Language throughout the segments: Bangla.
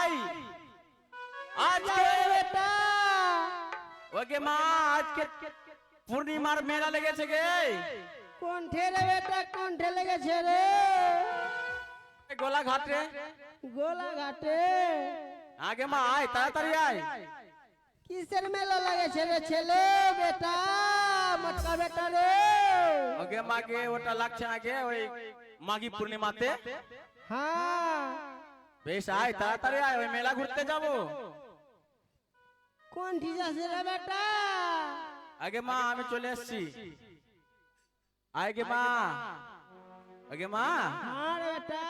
আয় আজকে বেটা ওকে মা আজকে পূর্ণিমার মেলা লেগেছে গে কোনঠে রে বেটা কোনঠে লেগেছে রে গোলা ঘাটে গোলাঘাটে আগে মা আয় তাড়াতাড়ি আয় কিসের মেলা লেগেছে রে ছেলে বেটা মটকা বেটা রে ওকে মাকে ওটা লাগছে না গে ওই মাঘী পূর্ণিমাতে হ্যাঁ বেশ আয় তাড়াতাড়ি আয় ওই মেলা ঘুরতে যাব কোনঠি যাচ্ছে রে বেটা আগে মা আমি চলে এসেছি আয় গে মা আগে মা হ্যাঁ রে বেটা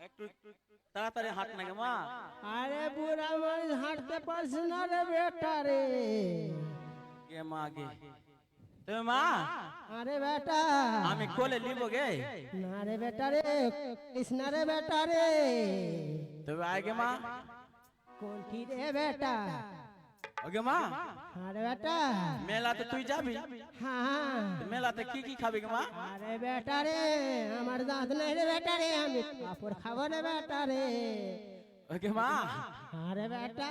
একটু তাড়াতাড়ি হাঁট না গে মা আরে বুড়া মানুষ হাঁটতে পারছে না রে বেটা রে গে মা গে তুমি মা আরে বেটা আমি কোলে নিব গে না রে বেটা রে কৃষ্ণ রে বেটা রে তবে আয় গে মা কোনঠি রে বেটা ওকে মা আরে বেটা মেলাতে তুই যাবি হ্যাঁ মেলাতে কি কি খাবি গে মা আরে বেটা রে আমার দাঁত নাই রে বেটা রে আমি কাপড় খাবো রে বেটা রে ওকে মা আরে বেটা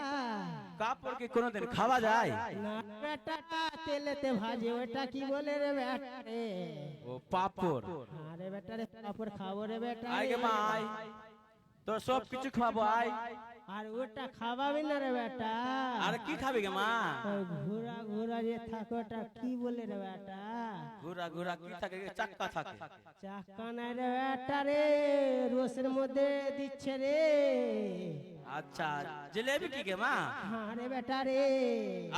কাপড় কি কোনোদিন খাওয়া যায় না বেটা তেলেতে ভাজে ওটা কি বলে রে বেটা রে ও পাপড় আরে বেটা রে কাপড় খাবো রে বেটা আয় গে মা আয় তোর সব কিছু খাবো আয় আর ওটা খাওয়াবি না রে বেটা আর কি খাবি গে মা ওই ঘোরা ঘোরা যে থাকে ওটা কি বলে রে বেটা ঘোরা ঘোরা কি থাকে গে? চাক্কা থাকে চাকা নাই রে বেটা রে রোসের মধ্যে দিচ্ছে রে আচ্ছা জিলেবি কি গে মা হ্যাঁ রে বেটা রে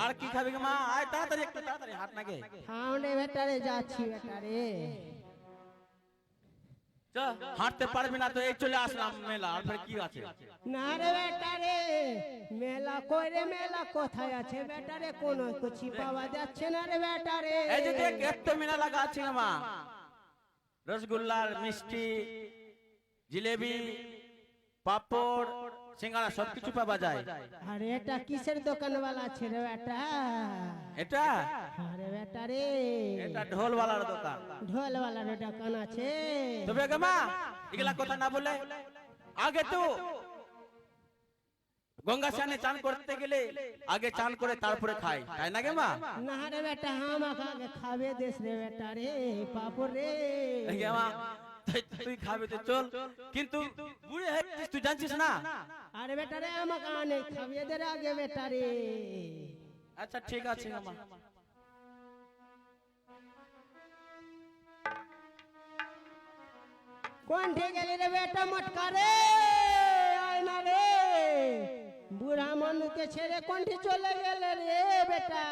আর কি খাবি গে মা আয় তাড়াতাড়ি একটু তাড়াতাড়ি হাঁট না গে খাও রে বেটা রে যাচ্ছি বেটা রে চ হাঁটতে পারবি না তো এই চলে আসলাম মেলা আর ফের কি আছে না রে বেটা রে মেলা কই রে মেলা কোথায় আছে বেটা রে কোনো কিছু পাওয়া যাচ্ছে না রে বেটা রে এই যে দেখ এত মেলা লাগা আছে গে মা রসগোল্লার মিষ্টি জিলেবি পাপড় সিঙ্গারা সবকিছু পাওয়া যায় আরে এটা কিসের দোকানওয়ালা আছে রে বেটা এটা আরে বেটা রে এটা ঢোলওয়ালার দোকান ঢোলওয়ালার দোকান আছে তবে গে মা এগুলা কথা না বলে আগে তো গঙ্গা স্নানে চান করতে গেলে আগে চান করে তারপরে খাই তাই না গে মা না রে বেটা আমাকে আগে খাবে দেশ রে বেটা রে পাপড় রে গে মা তুই খাবে তো চল কিন্তু বুড়ি হয়ে গেছিস, তুই জানছিস না আরে বেটা রে আমাকে আনে খাবে দে রে আগে বেটা রে আচ্ছা ঠিক আছে গে মা কোন ठे गेले रे बेटा मटका रे आय ना रे बुढ़ा मनु के छेड़े कोन ठे चले गेले रे बेटा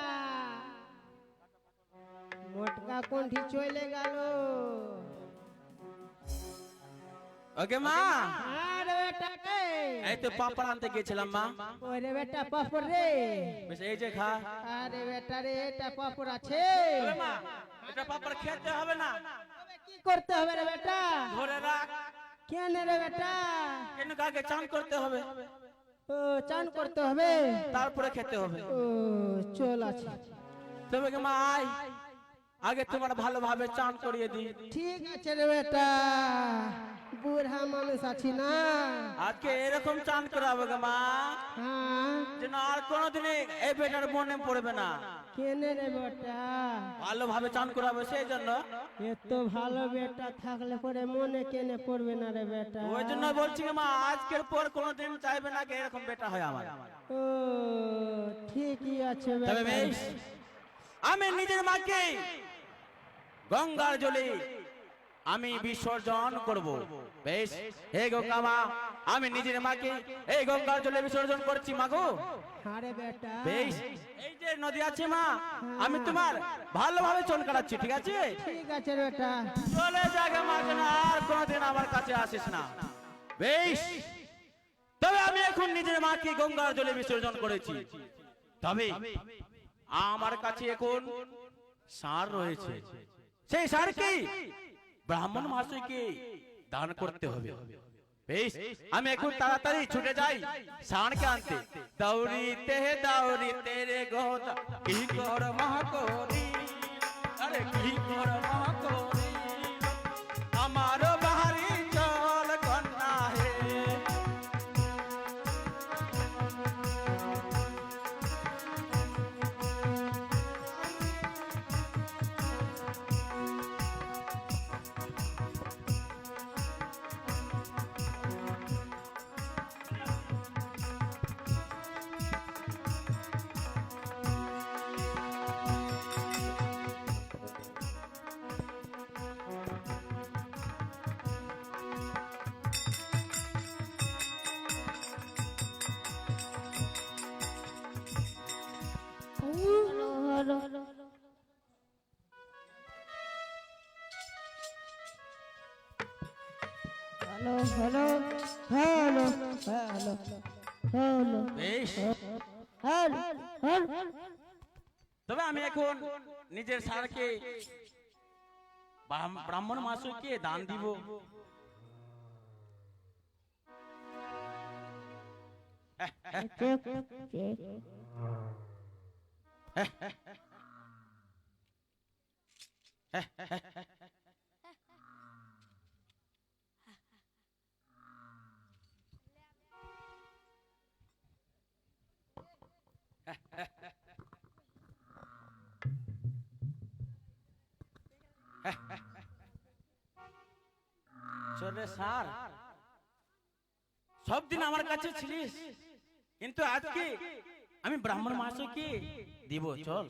मटका कोन ठे चले गेलो ওকে মা আরে বেটা কে এই তো পাপড় আনতে গিয়েছিলাম মা ওরে বেটা পাপড় রে বেশ এই যে খা আরে বেটা রে এটা পাপড় আছে ওরে মা এটা পাপড় খেতে হবে না তবে কি করতে হবে রে বেটা ধরে রাখ কেন রে বেটা কেন আগে চান করতে হবে ও চান করতে হবে তারপরে খেতে হবে ও চল আছে তবে গে মা আয় আগে তোমার ভালোভাবে চান করিয়ে দি ঠিক আছে রে বেটা বুড়া মানুষ আছি না আজকে এরকম চান করাবো গে মা হ্যাঁ যেন আর কোনোদিন এই বেটার মনে পড়বে না কেনে রে বেটা ভালোভাবে চান করাবো সেই জন্য এত ভালো বেটা থাকলে পরে মনে কেনে পড়বে না রে বেটা ওই জন্য বলছি গে মা আজকের পর কোনোদিন চাইবে না এরকম বেটা হয় আমার ও ঠিকই আছে তবে বেটা বেশ আমি নিজের মাকে গঙ্গার জলে আমি বিসর্জন করব বেশ হে গঙ্গা মা আমি নিজের মাকে এই গঙ্গার জলে বিসর্জন করছি মা গো আরে বেটা বেশ এই যে নদী আছে মা আমি তোমার ভালোভাবে চল কাটাচ্ছি ঠিক আছে ঠিক আছে বেটা চলে যাগে মা যেন আর কোনোদিন আমার কাছে আসিস না বেশ তবে আমি এখন নিজের মাকে গঙ্গার জলে বিসর্জন করেছি তবে আমার কাছে এখন সার রয়েছে সেই সার কি ব্রাহ্মণ মহাশয়কে দান করতে হবে বেশ আমি এখন তাড়াতাড়ি ছুটে যাই সারকে আনতে দাউরিতে রে গোদা কি কর মহাকরি আরে কি কর মহাকরি আমার বাহারি চল কন্যা হে হ্যালো হ্যালো হ্যালো হ্যালো বেশ, হ্যালো হ্যালো তবে আমি এখন নিজের স্যারকে ব্রাহ্মণ মাসুকে দান দিব। চেক চেক চলে স্যার, সব দিন আমার কাছে ছিলিস, কিন্তু আজকে আমি ব্রাহ্মণ মাসুকে দিব। চল।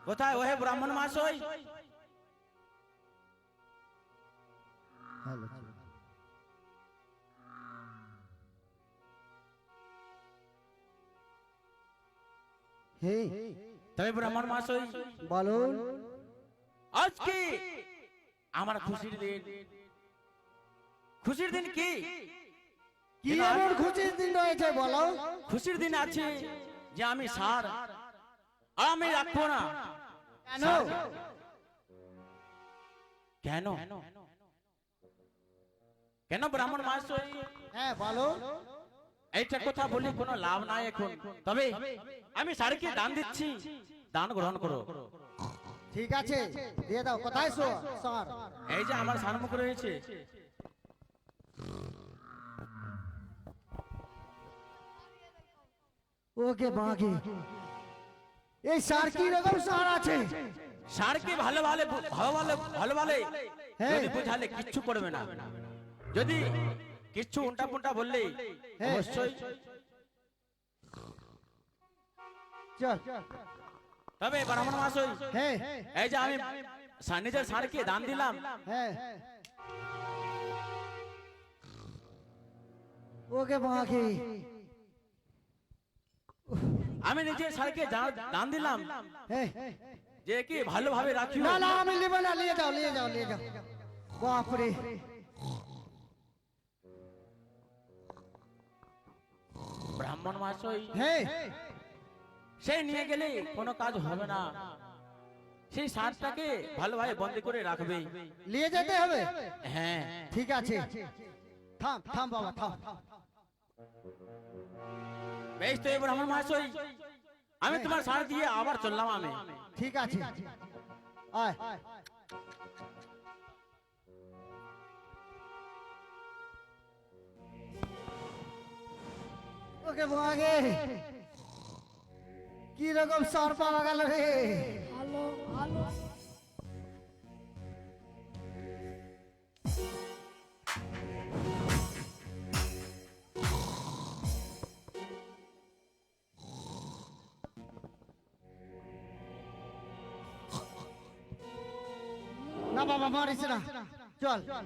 কোথায় ওহে ব্রাহ্মণ মাসই? হ্যালো হে তবে ব্রাহ্মণ মাসই বলুন আজকে আমার খুশির দিন। খুশির দিন কি? কি এমন খুশির দিন রয়েছে বলো? খুশির দিন আছে যে আমি স্যার, আর আমি রাখবো না। কেন? কেন কেন ব্রাহ্মণ মাসই? হ্যাঁ বলো। এইটা কথা বলি কোনো লাভ নাই এখন। তবে আমি স্যারকে দান দিচ্ছি, দান গ্রহণ করো। ঠিক আছে দিয়ে দাও। কোথায় স্যার? এই যে আমার সামনে রয়েছে। ওকে বাকি এই স্যার কি রকম স্যার আছে? স্যারকে ভালো ভালো হ্যাঁ। যদি বুঝালে কিচ্ছু করবে না, যদি কিচ্ছু উল্টা পুল্টা বললে হ্যাঁ। অবশ্যই। চল তবে ব্রাহ্মণ মাসই, হ্যাঁ এই যে আমি নিজের স্যারকে দান দিলাম, হ্যাঁ ওকে বাকি আমি নিজের স্যারকে দান দিলাম হ্যাঁ যে কি ভালোভাবে রাখিও। না না আমি নেব না, নিয়ে যাও নিয়ে যাও নিয়ে যাও। বাপরে ব্রাহ্মণ মাসই, হ্যাঁ সেই নিয়ে গেলে কোনো কাজ হবে না, সেই সারটাকে ভালোভাবে বন্দি করে রাখবে। নিয়ে যেতে হবে। হ্যাঁ ঠিক আছে থাম থাম বাবা থাম। বেশ, তো এবার আমার মাসই, আমি তোমার সার দিয়ে আবার চললাম আমি। ঠিক আছে আয়। ওকে বাগে কি রকম সার পাওয়া গেল রে? ভালো ভালো না বাবা মারিস না, চল। চল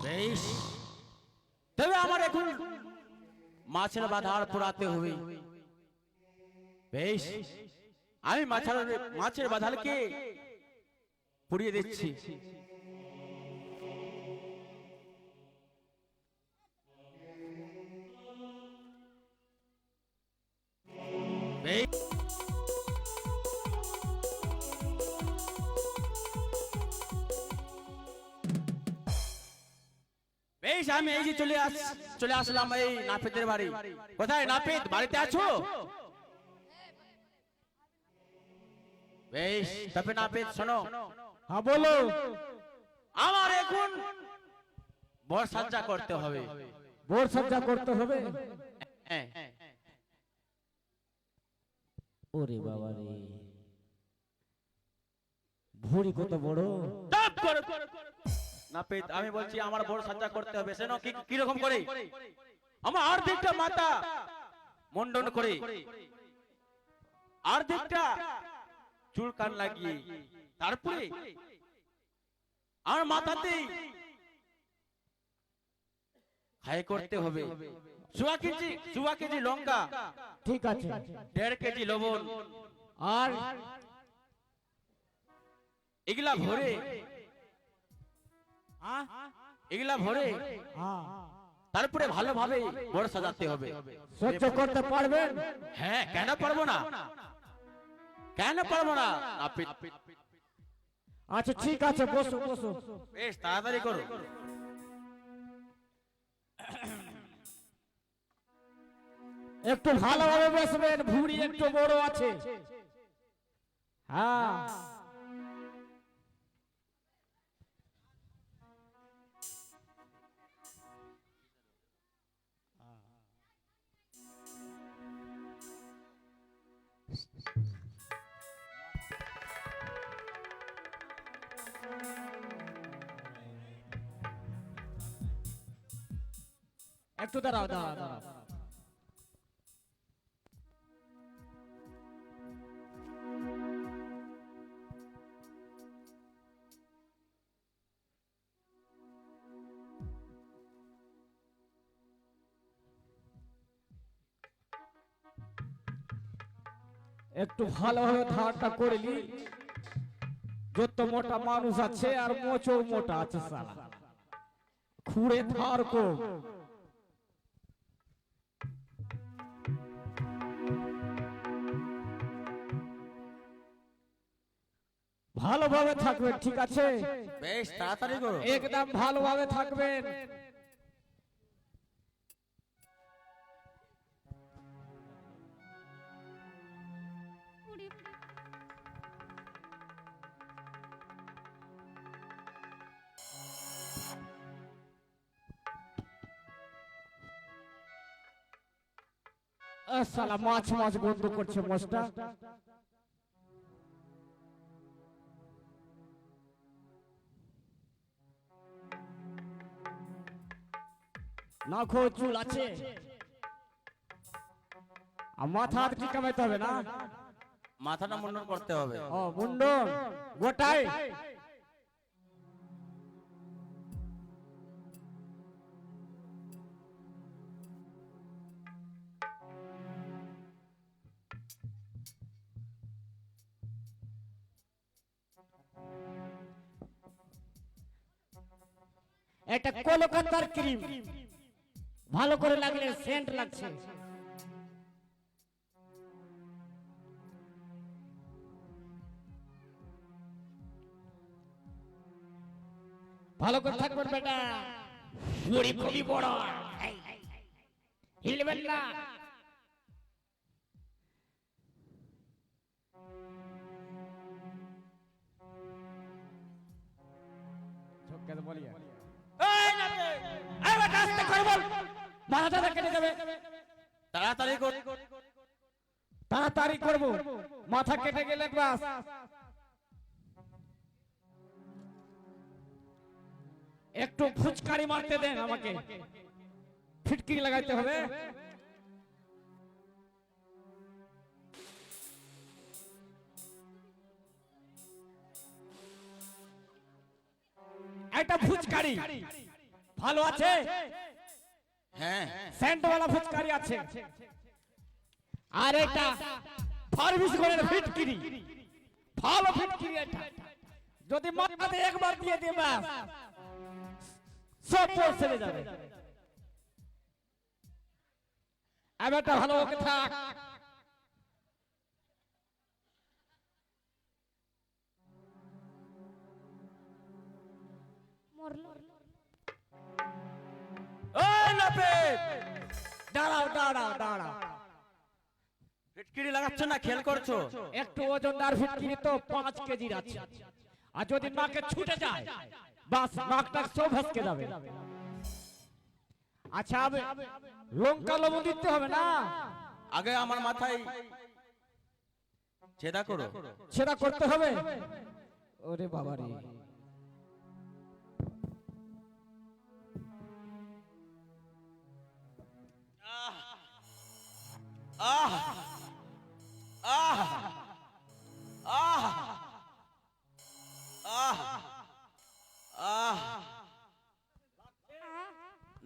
বেশ, তবে আমার এখন মাছের বাধার পোড়াতে হবে। বেশ, আমি মাছের বাধালকে পুড়িয়ে দিচ্ছি। বেশ, বেশ, আমি এই যে চলে আসলাম এই নাপিতের বাড়ি। কোথায় নাপিত, বাড়িতে আছো? বেশ, তবে নাপিত শোনো। হ্যাঁ বলো। আমার এখন বর সজ্জা করতে হবে। বোর সজ্জা করতে হবে। হ্যাঁ, ওরে বাবা রে, ভুড়ি কত বড়। চুপ করো। নাপিত, আমি বলছি আমার বর সজ্জা করতে হবে। শোনো কি রকম করে আমার অর্ধেকটা মাথা মুন্ডন করে অর্ধেকটা চুল কান লাগিয়ে তারপরে আমার মাথাতেই হাই করতে হবে। 1.25 কেজি লঙ্কা, ঠিক আছে। 1.5 কেজি লবণ, আর এগুলা ভরে হ্যাঁ, তারপরে ভালোভাবে বড় সাজাতে হবে। সহ্য করতে পারবেন? হ্যাঁ, কেন পারবো না, কেন পারবো না। আচ্ছা ঠিক আছে, বসো বসো। বেশ তাড়াতাড়ি করো। একটু ভালোভাবে বসবেন, ভুঁড়ি একটু বড় আছে। হ্যাঁ, একটু দাঁড়াও দাঁড়াও দাঁড়াও। একটু ভালোভাবে ধারটা করে নি। যত মোটা মানুষ আছে আর মোচও মোটা আছে সালা, খুঁড়ে ধার কো। ভালোভাবে থাকবেন, ঠিক আছে? বেশ তাড়াতাড়ি করো। একদম ভালোভাবে থাকবেন। সালা মাছ মাছ বন্ধ করছে মাছটা। নাখো চুল আছে, আর মাথা হাত কি কামাইতে হবে না? মাথাটা মুন্ডন করতে হবে। ও মুন্ডন গোটাই। এটা কলকাতার ক্রিম, ভালো করে লাগলে সেন্ট লাগছে। ভালো করে থাকবেন বেটা, বুড়ি খুবই বড়, হিলবেন না। মাথাটা কেটে যাবে। তাড়াতাড়ি কর। তাড়াতাড়ি করবো, মাথা কেটে গেলে বাস। একটু ফুচকারি মারতে দেন আমাকে, ফিটকিরি লাগাইতে হবে। একটা ফুচকারি ভালো আছে? হ্যাঁ, সেন্টওয়ালা ফুচকারি আছে। আর এটা ফার্মিস করে ফিটকিরি, ভালো ফিটকিরি এটা। যদি মাথাতে একবার দিয়ে দিই বাস, সব পর ছেড়ে যাবে। এবারটা ভালো ওকে থাক। ওই নাপিত, দাঁড়াও দাঁড়াও দাঁড়াও, ফিটকিরি লাগাচ্ছ না, খেয়াল করছো? একটু ওজনদার ফিটকিরি তো 5 কেজির আছে। আর যদি নাকে ছুটে যায় বাস নাকটা সব ভেসকে যাবে। আচ্ছা লঙ্কা লবণ দিতে হবে না? আগে আমার মাথায় ছেদা করো। সেটা করতে হবে। ওরে বাবা রে, আহ, আহ আহ আহ আহ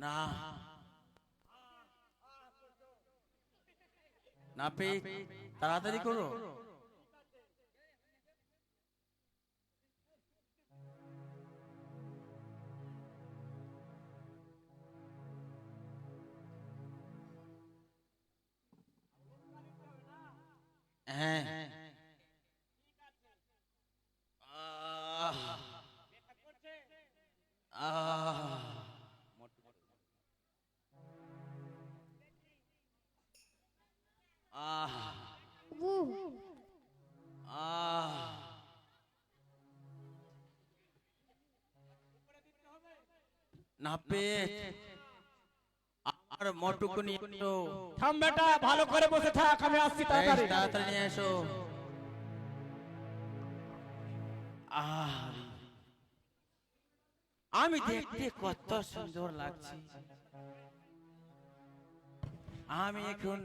না না পে তাড়াতাড়ি করো। হ্যাঁ না পে আর মোটুকু নিয়ে এসো। থাম বেটা, ভালো করে বসে থাক, আমি আসছি তাড়াতাড়ি। বেশ, তাড়াতাড়ি নিয়ে এসো। আমি দেখতে কত সুন্দর লাগছে। আমি এখন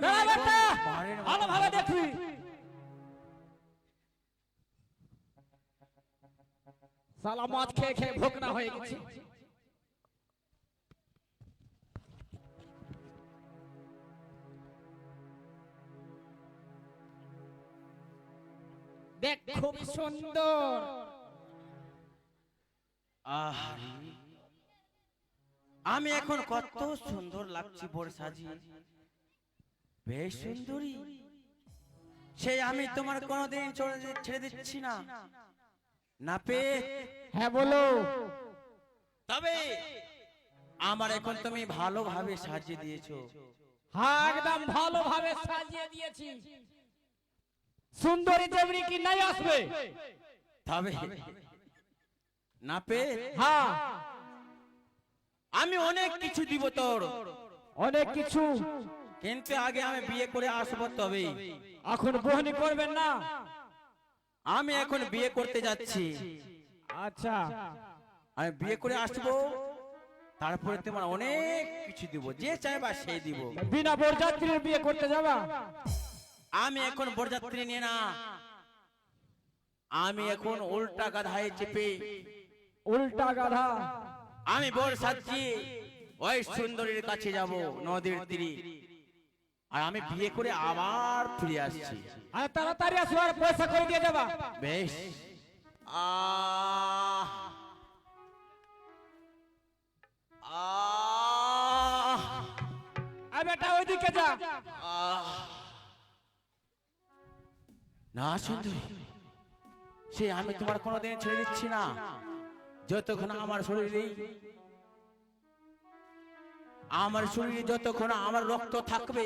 দাঁড়া বেটা, ভালোভাবে দেখবি। শালা মদ খেয়ে খেয়ে ভোকনা হয়ে গেছে। দেখ খুব সুন্দর। আমি এখন কত সুন্দর লাগছি বড় সাজিয়ে, বেশ সুন্দরী। সেই আমি তোমার কোনোদিন ছেড়ে দিচ্ছি না না পে। হ্যাঁ বলো। তবে আমার এখন তুমি ভালোভাবে সাজিয়ে দিয়েছো। হ্যাঁ একদম ভালোভাবে সাজিয়ে দিয়েছি। সুন্দরী যেমনি কি নাই আসবে। তবে না পে, হ্যাঁ আমি অনেক কিছু দিব তোর, অনেক কিছু, কিন্তু আগে আমি বিয়ে করে আসবো। তবে এখন বহনি করবেন না। আমি এখন বিয়ে করতে যাচ্ছি। আচ্ছা আমি বিয়ে করে আসবো, তারপরে তোমার অনেক কিছু দিব, যে চাইবা সেই দিব। বিনা বরযাত্রীর বিয়ে করতে যাবা? আমি এখন বরযাত্রী নিয়ে না, আমি এখন উল্টা গাধায় চেপে, উল্টা গাধা, আমি বর সাজছি ওই সুন্দরীর কাছে যাব নদীর তীরে, আর আমি বিয়ে করে আবার ফিরে আসছি। আর তাড়াতাড়ি আসো, আর পয়সা করে দিয়ে যাবা। বেশ। আর বেটা ওইদিকে যা। না সুন্দরী, সে আমি তোমার কোনোদিন ছেড়ে দিচ্ছি না। যতক্ষণ আমার শরীরে যতক্ষণ আমার রক্ত থাকবে,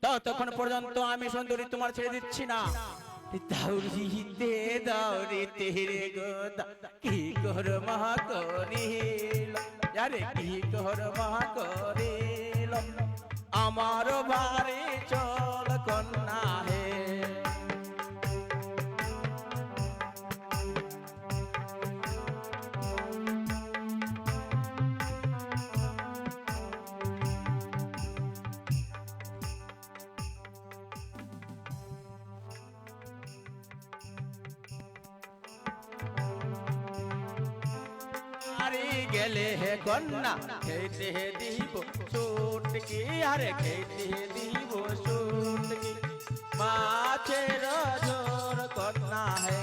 ততক্ষণ পর্যন্ত আমি সুন্দরী তোমার ছেড়ে দিচ্ছি না। দাউরিতে দাউরিতে রে গোদা কি কর মহা করিল, আরে কি কর মহা করিল, আমার বাড়ি চল কন্যা হে। গেলে হে কন্যা খেতে দিব সুটকি, আরে খেতে দিব সুটকি, মাছের ঝোর কন্যা হে।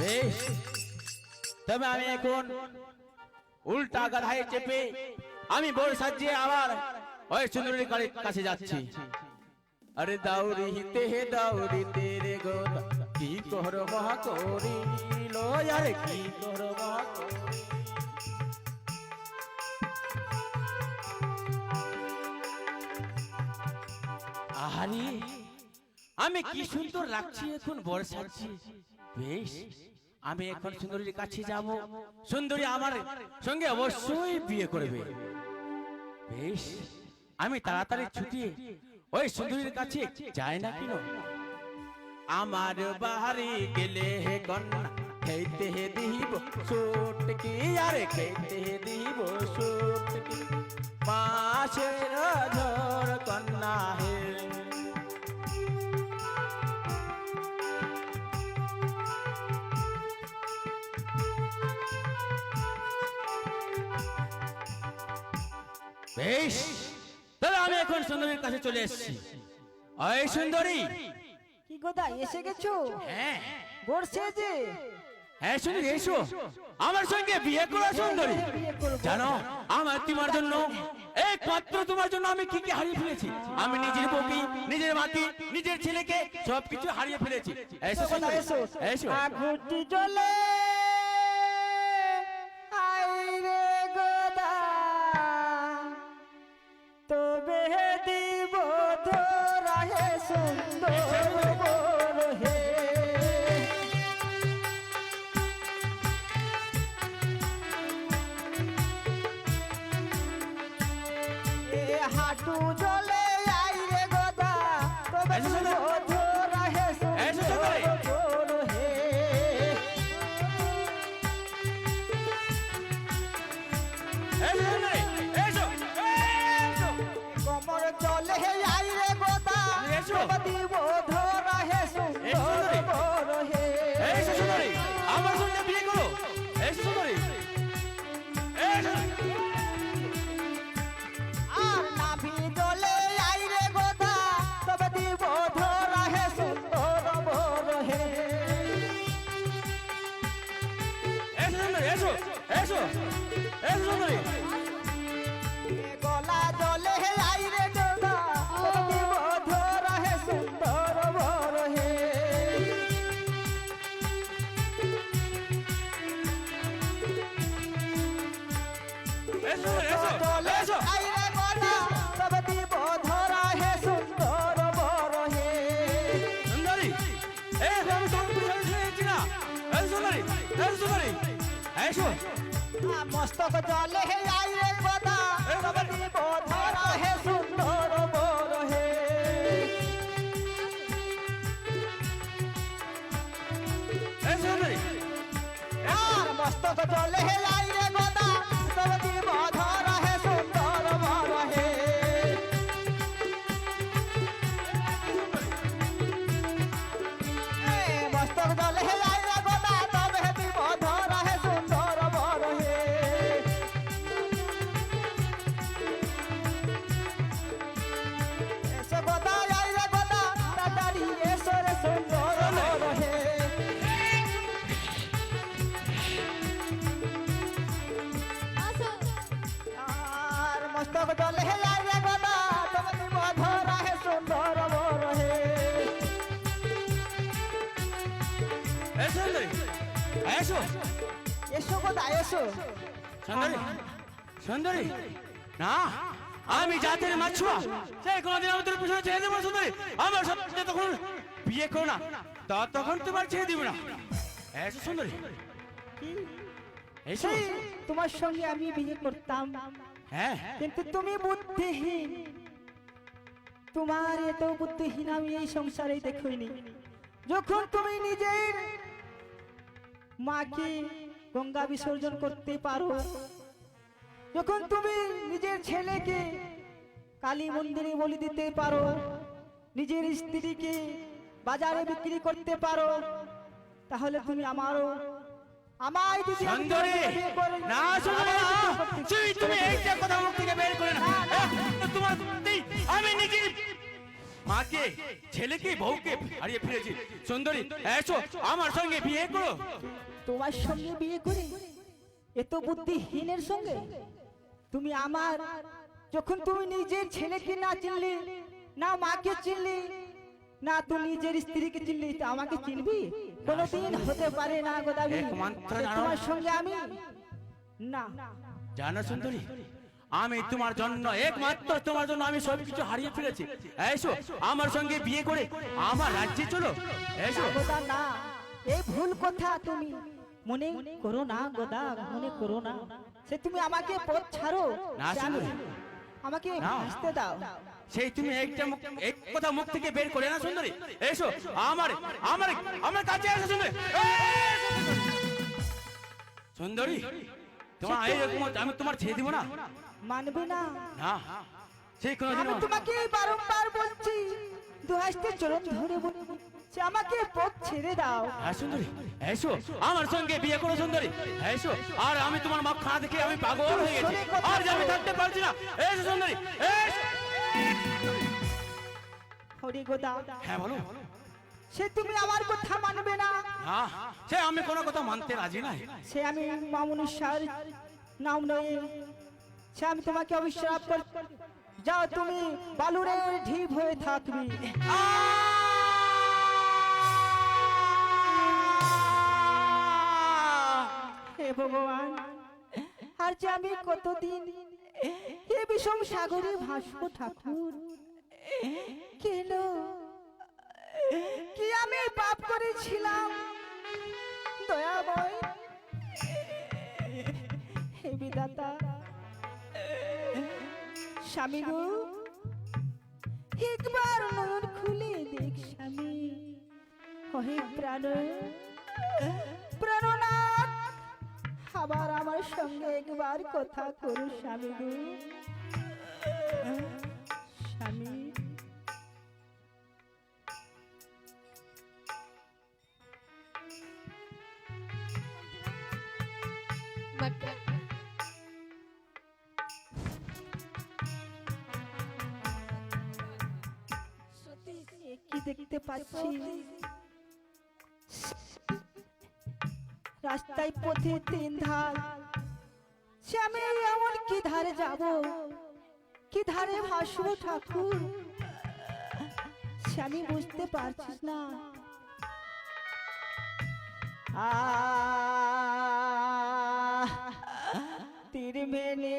বেশ, তবে আমি এখন উল্টা গাধায় চেপে আমি বড় সাজিয়ে আবার ওই সুন্দরীর কাছে যাচ্ছি। আরে দাউরিতে রে গোদা কি কর মহা করিল, আরে কি কর মহা করিল। আরে আমি কি সুন্দর লাগছি এখন বড় সাজছি। বেশ, আমি এখন সুন্দরীর কাছে যাব, সুন্দরী আমার সঙ্গে অবশ্যই বিয়ে করবে। বেশ, আমি তাড়াতাড়ি ছুটিয়ে ওই সুন্দরীর কাছে যাই না কেন। আমার বাড়ি গেলে হে কন্যা খেতে দিব সুটকি, আরে খেতে দিব সুটকি, মাছের ঝোর না হে। বেশ, তবে আমি এখন সুন্দরীর কাছে চলে এসেছি। এই সুন্দরী। কি গোদা এসে গেছো? হ্যাঁ বসছে যে হ্যাঁ, সুন্দরী এসো, আমার সঙ্গে বিয়ে করা সুন্দরী। বিয়ে করবো। জানো আমার তোমার জন্য, একমাত্র তোমার জন্য আমি কি কি হারিয়ে ফেলেছি। আমি নিজের বউকে, নিজের মাকে, নিজের ছেলেকে সবকিছু হারিয়ে ফেলেছি। এসো গোদা সুন্দরী, এসো। এসো। আগুটি জ্বলে আইরে গোদা, তবে দিব ধরা হে সুন্দর বর হে। এ হাঁটু জ্বলে আইরে গোদা, তবে এসো দিব সুন্দরী। ধরা হে এসো সুন্দর সুন্দরী। বর হে। এসো সুন্দরী, এসো, এসো। কমর চলে হে আইরে গোদা, এসো। তবে দিব ধরা হে এসো সুন্দর সুন্দরী। বর হে। এসো সুন্দরী, আমার সঙ্গে বিয়ে করো। এসো সুন্দরী, এসো। আর নাভি জ্বলে আইরে গোদা, তবে দিব ধরা হে সুন্দর বর হে। এসো সুন্দরী, এসো, এসো, এসো সুন্দরী। গলা জ্বলে হে আইরে গোদা, তবে দিব ধরা হে সুন্দর বর হে। এসো, এসো, জ্বলে এসো। আইরে গোদা, তবে দিব ধরা হে সুন্দর বর হে। সুন্দরী, এই আমি তোমার পিছনে শুয়েছি না। এসো সুন্দরী, এসো সুন্দরী, এসো। মস্তক জলে হে আইরে গোদা, তবে দিব ধরা হে সুন্দর বর হে। এসো সুন্দরী, আর মস্তক জলে হে আইরে গোদা, তবে দিব ধরা হে সুন্দর বর হে। মস্তক জলে হে আইরে গোদা, তবে দিব ধরা হে সুন্দর বর হে। এসো গোদা আইরে গোদা, তাড়াতাড়ি এসো রে সুন্দর বর হে। আর মস্তক জলে হে আইরে গোদা, তবে দিব ধরা হে সুন্দর বর হে। এসো সুন্দরী, এসো। এসো গোদা এসো। সুন্দরী, সুন্দরী, না আমি জাতের মাছুয়া, সে কোনদিন আমি তোর পিছনে ছেড়ে দেবো না সুন্দরী। আমার সাথে তখন বিয়ে করো না, তখন তোমার ছেড়ে দিব না। এসো সুন্দরী, এসো। সেই তোমার সঙ্গে আমি বিয়ে করতাম, হ্যাঁ, কিন্তু তুমি বুদ্ধিহীন। তোমার এত বুদ্ধিহীন আমি এই সংসারে দেখিনি। যখন তুমি নিজের মাকে গঙ্গা বিসর্জন করতে পারো, যখন তুমি নিজের ছেলেকে কালী মন্দিরে বলি দিতে পারো, নিজের স্ত্রীকে বাজারে বিক্রি করতে পারো, তাহলে তুমি আমায় যদি আমি সুন্দরী, বিয়ে করি, না সুন্দরী, না। আমায় বিয়ে করতে- তুমি এইটা কথা মুখ থেকে বের করে না। তোমার সত্যিই আমি নিজের মাকে, ছেলেকে, বউকে হারিয়ে ফেলেছি। সুন্দরী, এসো আমার সঙ্গে বিয়ে করো। তোমার সঙ্গে বিয়ে করে এত বুদ্ধিহীনের সঙ্গে তুমি আমার, যখন তুমি নিজের ছেলেকে না চিনলি, না মাকে চিনলি, না তুই নিজের স্ত্রীকে চিনলি, তা আমাকে চিনবি? কোনোদিন হতে পারে না গোদাবি। একমাত্র জানো- তোমার সঙ্গে আমি না। জানো সুন্দরী, আমি তোমার জন্য, একমাত্র তোমার জন্য আমি সবকিছু হারিয়ে ফেলেছি। এসো আমার সঙ্গে বিয়ে করে আমার রাজ্যে চলো। এসো। গোদা না, এই ভুল কথা তুমি মনে করো না গোদা, মনে করো না। সে তুমি আমাকে পথ ছাড়ো, না সুন্দরী, আমাকে না। আসতে দাও। সেই তুমি এক কথা মুখ থেকে বের করে না সুন্দরী। এসো আমার আমার আমার কাছে এসো সুন্দরী। এসো সুন্দরী, তোমার এইরকম আমি তোমার ছেড়ে দিব না। মানবে না? না, সেই কোনোদিন আমি তোমাকে বারংবার বলছি দুহাস্তে চরণ ধরে বলছি যে আমাকে পথ ছেড়ে দাও। হ্যাঁ সুন্দরী, এসো আমার সঙ্গে বিয়ে করো সুন্দরী, এসো। আর আমি তোমার মুখ খানা দেখে আমি পাগল হয়ে গেছি, আর যে আমি থাকতে পারছি না। এসো সুন্দরী, এসো। হরি গোদা, হ্যাঁ বলো। সে তুমি আমার কথা মানবে না? না, সে আমি কোনো কথা মানতে রাজি নাই। সে আমি মামুনুসার নাম নয়, সে আমি তোমাকে অবিশ্বাস কর। যাও তুমি বালুরের ঢিপ হয়ে থাকবি। হে ভগবান, আর যে আমি কতদিন এ বিষম সাগরে ভাসবো ঠাকুর। কেন কি আমি পাপ করেছিলাম দয়াময়? হে বিধাতা, স্বামী গো একবার নয়ন খুলে দেখ স্বামী। হে প্রাণ প্রাণনাথ, আবার আমার সঙ্গে একবার কথা করো স্বামী গো। স্বামী, কি দেখতে পাচ্ছি? রাস্তায় পথে তিন ধার, সে আমি এমন কি ধারে যাব, কি ধারে ভাসবো ঠাকুর? সে আমি বুঝতে পারছিস না। তীর মেনে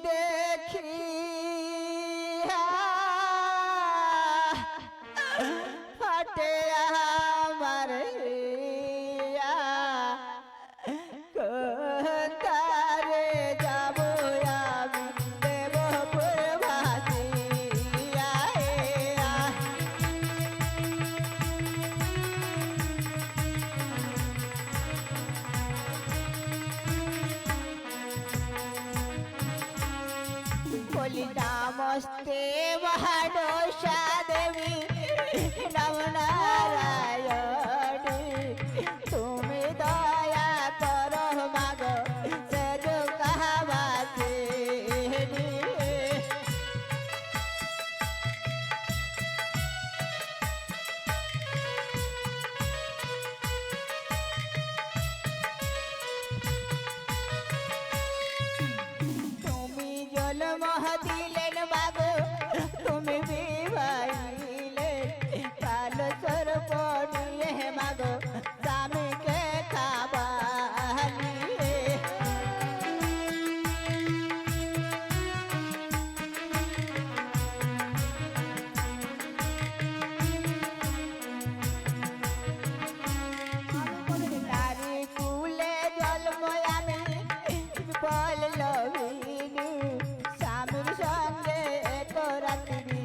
দেখি ফাটে আমার কোথারে যাব আমি দেবপুর ভাসিয়া। বলি নমস্তে মহাদশা দেবী নম নারায়ণী, তুমি দয়া করো মাগো সেজ কাহাবাসিনী। তুমি জন্ম দিলেন মাগো, তুমি বিবাহিলে কাল সর্প নিয়ে মাগো স্বামীকে খাবালিয়ে। নারী কুলে জন্ম আমি বিফল লভিনু, স্বামীর সঙ্গে এক রাত্রি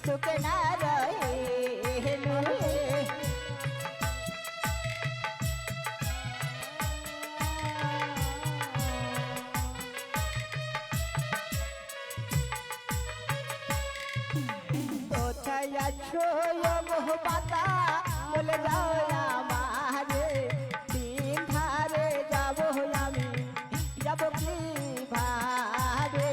সুখে না রহিনু। কোথায় আছো গো পাতা, বলে যাও আমারে, তিন ধারে যাব আমি, যাব কি ভাবে?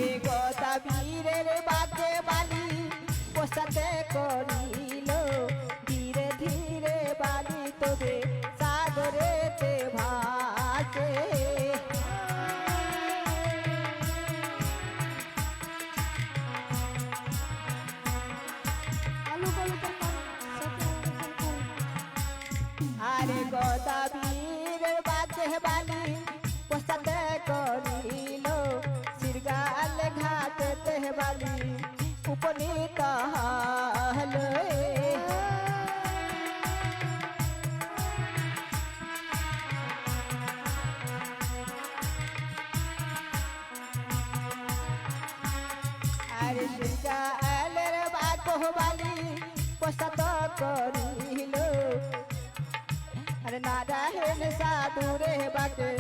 এ গদা বীরের বাকে বালি পোষাতে করিল, ধীরে ধীরে বালি তবে সাগরেতে ভাসে। আরে গদা বীরের বাকে বালি পোষাতে করিল, সিরগাল ঘাটতে বালি উপনীত হলো। আরে সিরগালের বাকো বালি পশ্চাৎ করিল আরে নারায়ণ সাধু রে বাকে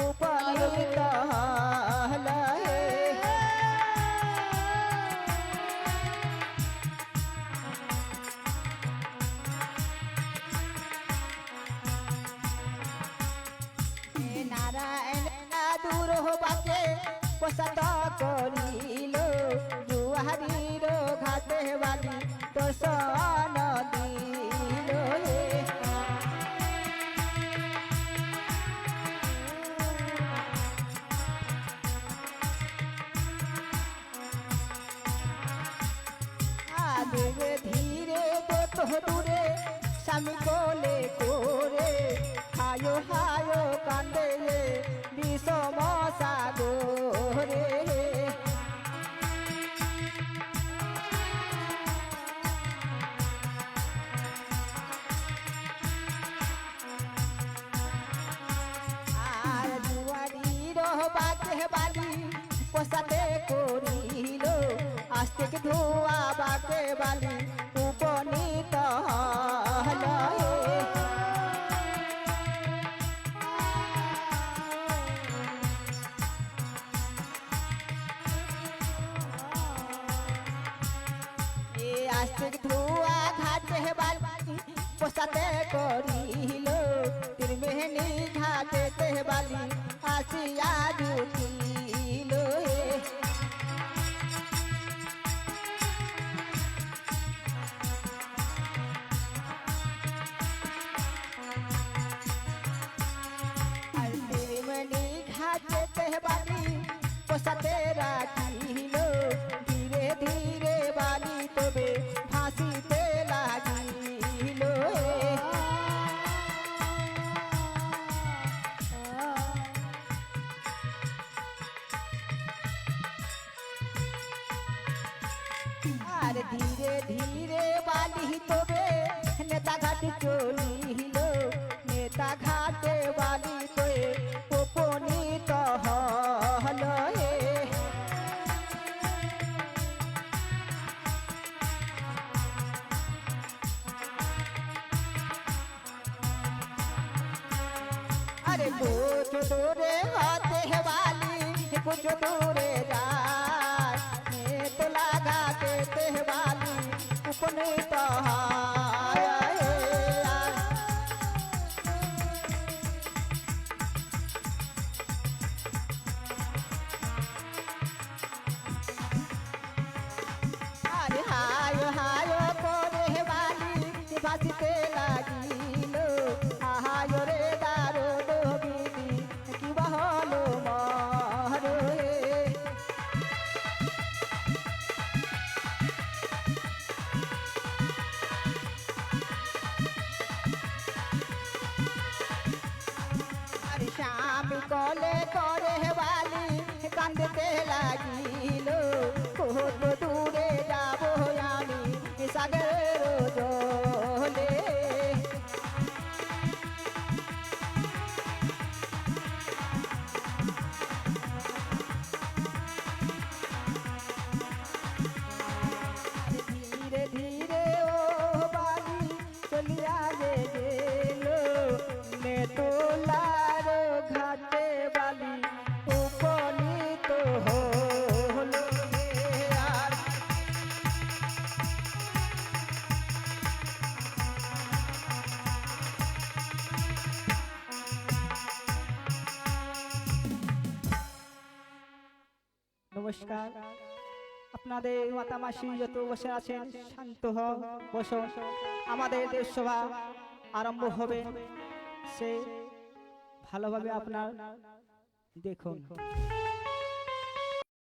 উপনীত হল হে। নারায়ণ সাধুর বাকে পশ্চাৎ করিল জুহারির ঘাটে বালি দর্শন দিল হে। ধীরে ধীরে দোত দূরে স্বামী কোলে করে হায়ো হায়ো কান্দে বিষম সাগরে। আর দুয়ারির বাকে বালি পশ্চাতে করিল আস্তিক ধোয়া বাকে বালি উপনীত হল হে। এ আস্তিক ধোয়া ঘাটে বালি পশ্চাতে করিল ত্রিবেণী ঘাটে বালি আসিয়া জুটিল হে। আর ত্রিবেণী ঘাটে বালি পশ্চাতে রাখিল ধীরে ধীরে বালি তবে ভাসিতে লাগিল হে। আর ধীরে ধীরে বালি তবে নেতা ঘাটে চলিল নেতা ঘাটে বালি তবে উপনীত হল হে। আরে কুছ দূরে হতে বালি কুছ দূরে যায় নেত লাগাতে বালি উপনীত হয় হে। আরে হায় হায় করে বালি ভাসিতে লাগিল আহায় রে দারো ডোবিনি কি বহল মর হে। আরে স্বামী কলে করে বালি কান্দতে লাগিল কত দূরে যাব আমি সাগরের জলে। ধীরে ধীরে ও বালি চলিয়া গেল নেতলার ঘাটে বালি উপনীত হল হে। আর নমস্কার, আপনাদের মাতামাসি যত বসে আছেন শান্ত হও, বসো। আমাদের দেশসভা আরম্ভ হবে, সে ভালোভাবে আপনার দেখুন।